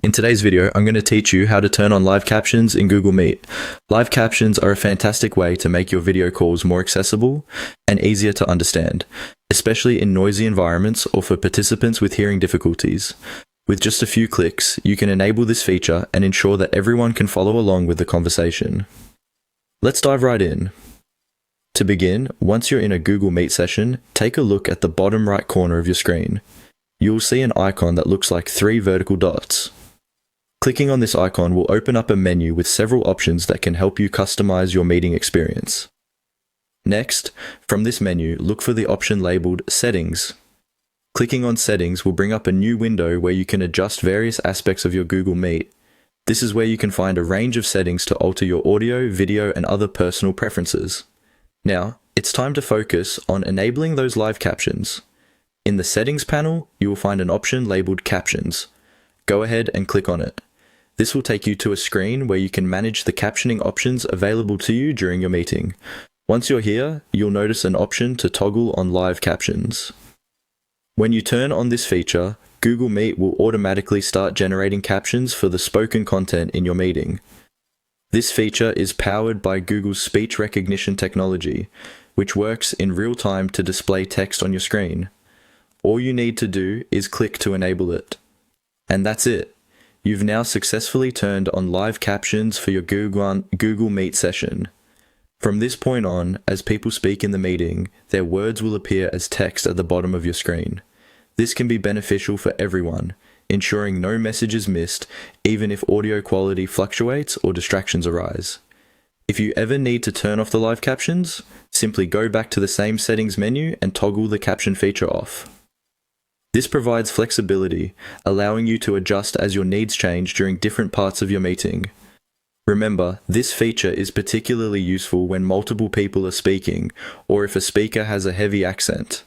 In today's video, I'm going to teach you how to turn on live captions in Google Meet. Live captions are a fantastic way to make your video calls more accessible and easier to understand, especially in noisy environments or for participants with hearing difficulties. With just a few clicks, you can enable this feature and ensure that everyone can follow along with the conversation. Let's dive right in. To begin, once you're in a Google Meet session, take a look at the bottom right corner of your screen. You'll see an icon that looks like 3 vertical dots. Clicking on this icon will open up a menu with several options that can help you customize your meeting experience. Next, from this menu, look for the option labeled Settings. Clicking on Settings will bring up a new window where you can adjust various aspects of your Google Meet. This is where you can find a range of settings to alter your audio, video, and other personal preferences. Now, it's time to focus on enabling those live captions. In the Settings panel, you will find an option labeled Captions. Go ahead and click on it. This will take you to a screen where you can manage the captioning options available to you during your meeting. Once you're here, you'll notice an option to toggle on live captions. When you turn on this feature, Google Meet will automatically start generating captions for the spoken content in your meeting. This feature is powered by Google's speech recognition technology, which works in real time to display text on your screen. All you need to do is click to enable it. And that's it. You've now successfully turned on live captions for your Google Meet session. From this point on, as people speak in the meeting, their words will appear as text at the bottom of your screen. This can be beneficial for everyone, ensuring no message is missed, even if audio quality fluctuates or distractions arise. If you ever need to turn off the live captions, simply go back to the same settings menu and toggle the caption feature off. This provides flexibility, allowing you to adjust as your needs change during different parts of your meeting. Remember, this feature is particularly useful when multiple people are speaking, or if a speaker has a heavy accent.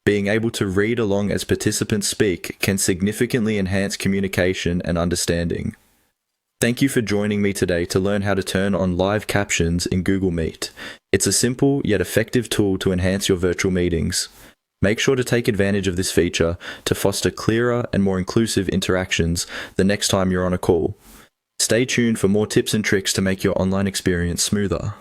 Being able to read along as participants speak can significantly enhance communication and understanding. Thank you for joining me today to learn how to turn on live captions in Google Meet. It's a simple yet effective tool to enhance your virtual meetings. Make sure to take advantage of this feature to foster clearer and more inclusive interactions the next time you're on a call. Stay tuned for more tips and tricks to make your online experience smoother.